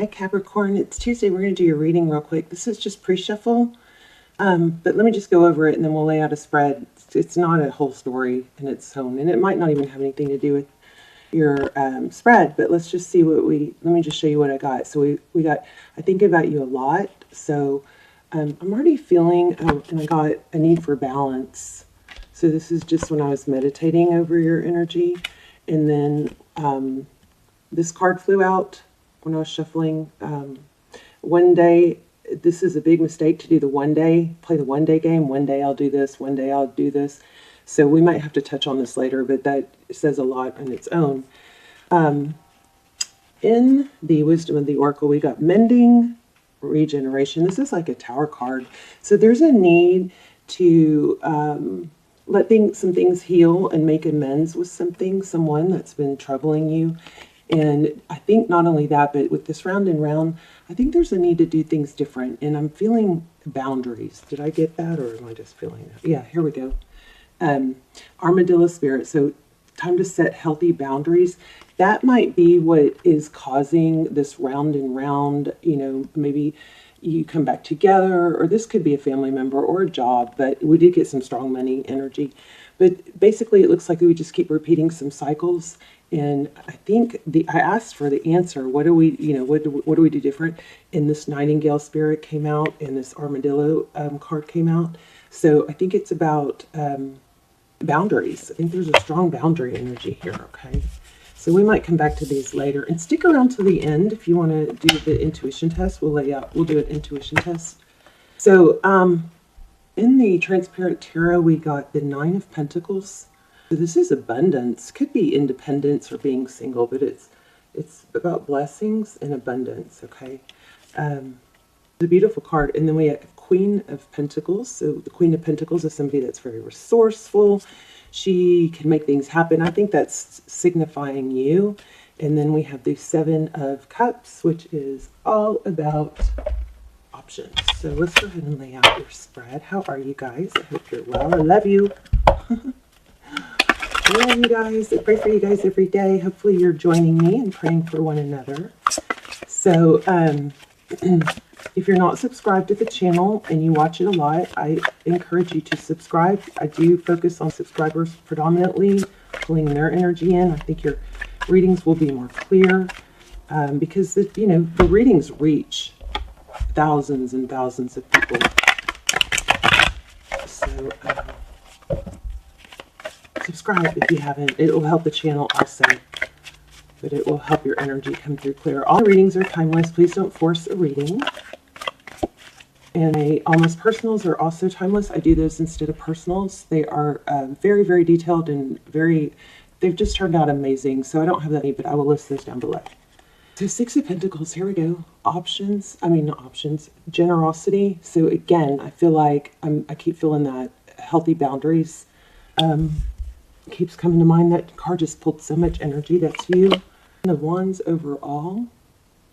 Hi Capricorn, it's Tuesday. We're going to do your reading real quick. This is just pre-shuffle, but let me just go over it and then we'll lay out a spread. It's not a whole story in its own, and it might not even have anything to do with your spread, but let's just see what let me just show you what I got. So we got, I think about you a lot, so I'm already feeling, and I got a need for balance. So this is just when I was meditating over your energy, and then this card flew out when I was shuffling. One day, this is a big mistake to do the one day, play the one day game. One day I'll do this, one day I'll do this. So we might have to touch on this later, but that says a lot on its own. In the Wisdom of the Oracle, we got mending, regeneration. This is like a tower card. So there's a need to let some things heal and make amends with someone that's been troubling you. And I think not only that, but with this round and round, I think there's a need to do things different. And I'm feeling boundaries. Did I get that, or am I just feeling that? Yeah, here we go. Armadillo spirit. So time to set healthy boundaries. That might be what is causing this round and round. You know, maybe you come back together, or this could be a family member or a job, but we did get some strong money energy. But basically it looks like we just keep repeating some cycles. And I think I asked for the answer. What do we, what do we do different? And this Nightingale spirit came out, and this Armadillo card came out. So I think it's about boundaries. I think there's a strong boundary energy here, okay? So we might come back to these later. And stick around to the end if you want to do the intuition test. We'll do an intuition test. So in the Transparent Tarot, we got the Nine of Pentacles. So this is abundance. Could be independence or being single, but it's about blessings and abundance, okay? It's a beautiful card. And then we have Queen of Pentacles. So the Queen of Pentacles is somebody that's very resourceful. She can make things happen. I think that's signifying you. And then we have the Seven of Cups, which is all about options. So let's go ahead and lay out your spread. How are you guys? I hope you're well. I love you. I love you guys. I pray for you guys every day. Hopefully you're joining me and praying for one another. So if you're not subscribed to the channel and you watch it a lot, I encourage you to subscribe. I do focus on subscribers predominantly, pulling their energy in. I think your readings will be more clear because the readings reach thousands and thousands of people. So subscribe if you haven't. It will help the channel also, but it will help your energy come through clear. All readings are timeless. Please don't force a reading. And almost personals are also timeless. I do those instead of personals. They are very, very detailed and they've just turned out amazing. So I don't have that, but I will list those down below. So Six of Pentacles, here we go. Generosity. So again, I feel like I keep feeling that healthy boundaries keeps coming to mind. That card just pulled so much energy. That's you. And the Wands overall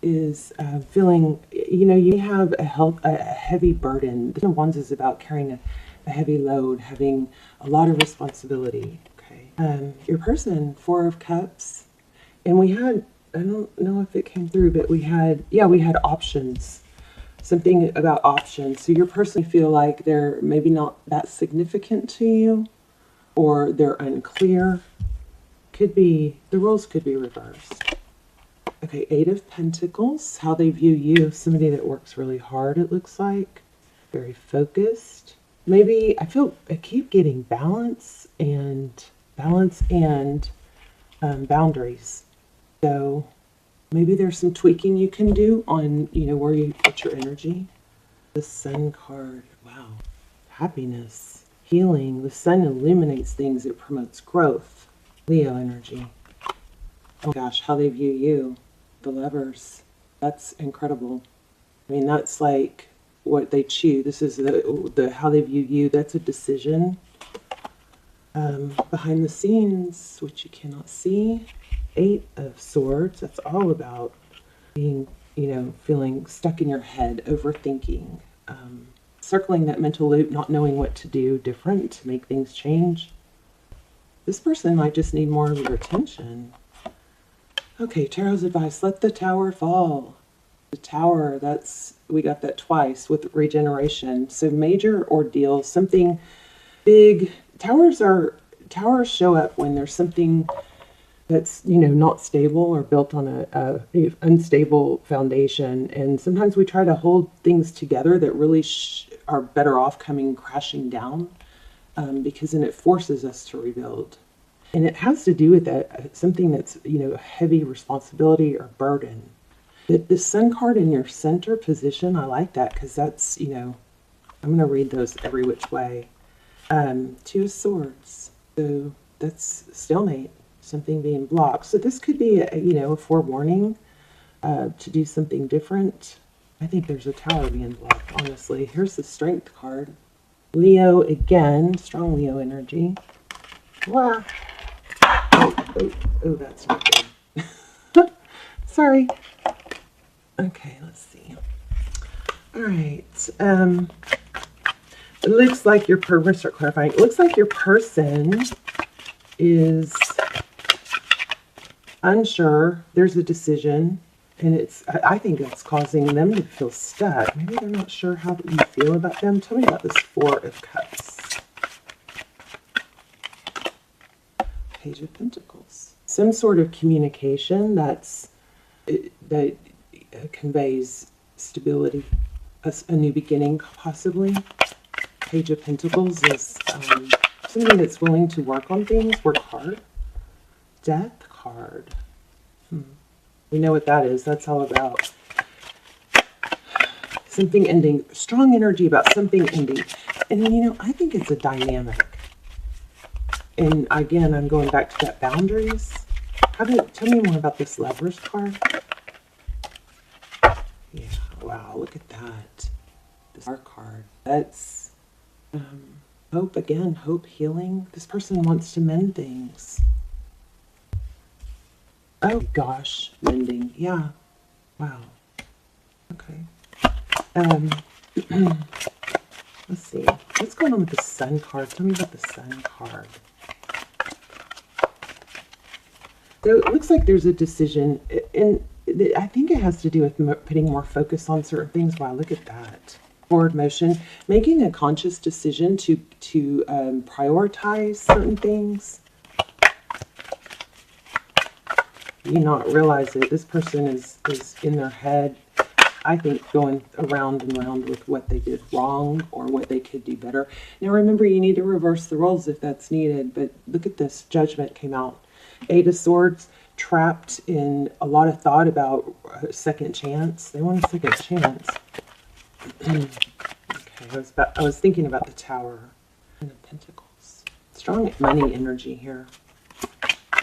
is feeling, you have a heavy burden. The Wands is about carrying a heavy load, having a lot of responsibility. Okay. Your person, Four of Cups, and we had, I don't know if it came through, but we had options. Something about options. So your person feel like they're maybe not that significant to you, or they're unclear. Could be, the roles could be reversed. Okay, Eight of Pentacles, how they view you. Somebody that works really hard, it looks like. Very focused. Maybe, I keep getting balance and boundaries. So maybe there's some tweaking you can do on, where you put your energy. The Sun card, wow. Happiness, healing. The Sun illuminates things. It promotes growth. Leo energy. Oh gosh, how they view you. The Lovers. That's incredible. I mean, that's like what they choose. This is the how they view you. That's a decision. Behind the scenes, which you cannot see. Eight of Swords. That's all about being, feeling stuck in your head, overthinking, circling that mental loop, not knowing what to do different to make things change. This person might just need more of your attention. Okay, Tarot's advice, let the tower fall. The Tower, we got that twice with regeneration. So major ordeal, something big. Towers show up when there's something that's, not stable or built on a unstable foundation. And sometimes we try to hold things together that really are better off coming crashing down, because then it forces us to rebuild. And it has to do with that, something that's, heavy responsibility or burden. The Sun card in your center position, I like that, because that's, I'm going to read those every which way. Two of Swords. So that's stalemate, something being blocked. So this could be, a forewarning to do something different. I think there's a Tower being blocked, honestly. Here's the Strength card. Leo again, strong Leo energy. Wow. Oh, that's not good. Sorry. Okay, let's see. All right. It looks like your person, start clarifying. It looks like your person is unsure. There's a decision, and I think that's causing them to feel stuck. Maybe they're not sure how you feel about them. Tell me about this Four of Cups. Page of Pentacles. Some sort of communication that conveys stability, a new beginning, possibly. Page of Pentacles is somebody that's willing to work on things, work hard. Death card. We know what that is. That's all about something ending. Strong energy about something ending. And, I think it's a dynamic. And again, I'm going back to that boundaries. Tell me more about this Lovers card. Yeah, wow, look at that. This Star card. That's hope again, hope, healing. This person wants to mend things. Oh gosh, mending. Yeah. Wow. Okay. Let's see. What's going on with the Sun card? Tell me about the Sun card. So it looks like there's a decision, and I think it has to do with putting more focus on certain things. Wow, look at that. Forward motion, making a conscious decision to prioritize certain things. You not realize it. This person is in their head, I think, going around and around with what they did wrong or what they could do better. Now remember, you need to reverse the roles if that's needed, but look at this. Judgment came out. Eight of Swords, trapped in a lot of thought about a second chance. They want a second chance. Okay, I was thinking about the Tower. Ten of Pentacles. Strong money energy here.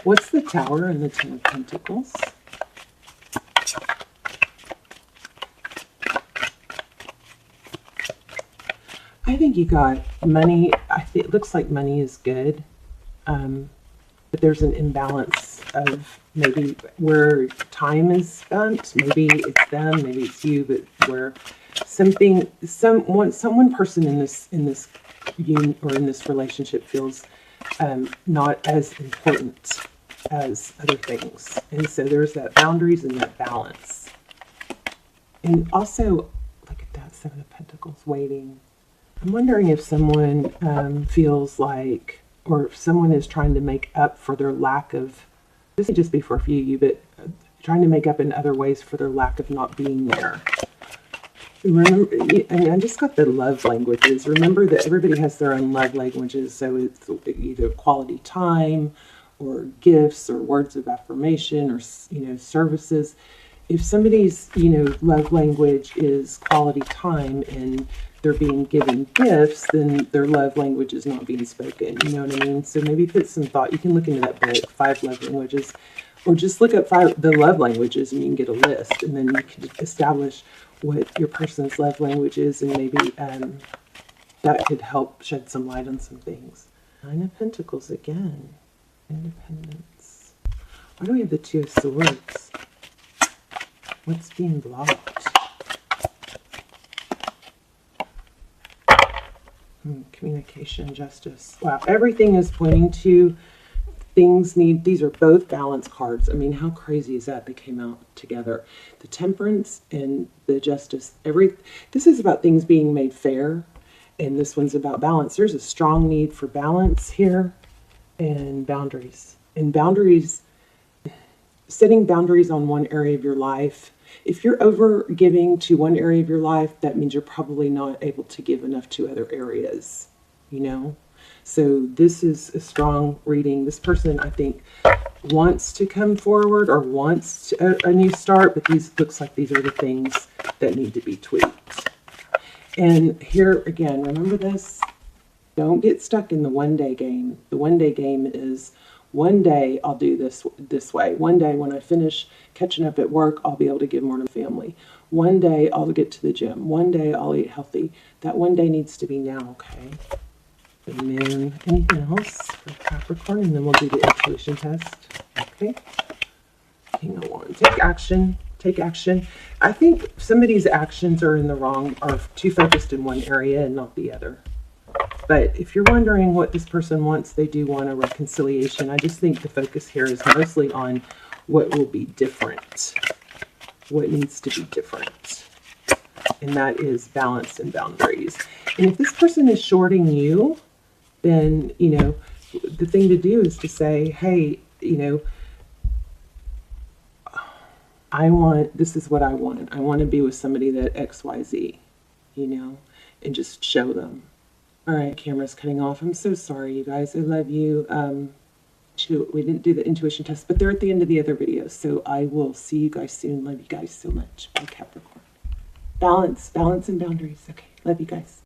What's the Tower and the Ten of Pentacles? I think you got money. It looks like money is good. But there's an imbalance of maybe where time is spent. Maybe it's them, maybe it's you, but where one person in this union or in this relationship feels not as important as other things. And so there's that boundaries and that balance. And also, look at that, Seven of Pentacles, waiting. I'm wondering if someone feels like, or if someone is trying to make up for their lack of, this would just be for a few of you, but trying to make up in other ways for their lack of not being there. Remember, and I just got the love languages. Remember that everybody has their own love languages, so it's either quality time or gifts or words of affirmation or, services. If somebody's, love language is quality time and they're being given gifts, then their love language is not being spoken. You know what I mean? So maybe put some thought. You can look into that book, 5 Love Languages, or just look up the love languages and you can get a list, and then you can establish what your person's love language is, and maybe that could help shed some light on some things. Nine of Pentacles again. Independence. Why do we have the Two of Swords? What's being blocked? Communication, justice. Wow, everything is pointing to these are both balance cards. I mean, how crazy is that? They came out together. The Temperance and the Justice. This is about things being made fair, and this one's about balance. There's a strong need for balance here, and boundaries. And boundaries, setting boundaries on one area of your life. If you're over giving to one area of your life, that means you're probably not able to give enough to other areas, you know? So this is a strong reading. This person, I think, wants to come forward or wants a new start, but looks like these are the things that need to be tweaked. And here again, remember this, don't get stuck in the one-day game. The one-day game is, one day I'll do this way. One day when I finish catching up at work, I'll be able to give more to the family. One day I'll get to the gym. One day I'll eat healthy. That one day needs to be now, okay? And then anything else for Capricorn, and then we'll do the intuition test. Okay. Hang on. Take action. Take action. I think somebody's actions are too focused in one area and not the other. But if you're wondering what this person wants, they do want a reconciliation. I just think the focus here is mostly on what will be different. What needs to be different. And that is balance and boundaries. And if this person is shorting you, then, you know, the thing to do is to say, hey, you know, this is what I want. I want to be with somebody that XYZ, you know, and just show them. All right, camera's cutting off. I'm so sorry, you guys. I love you. We didn't do the intuition test, but they're at the end of the other videos. So I will see you guys soon. Love you guys so much. Bye, Capricorn. Balance and boundaries. Okay, love you guys.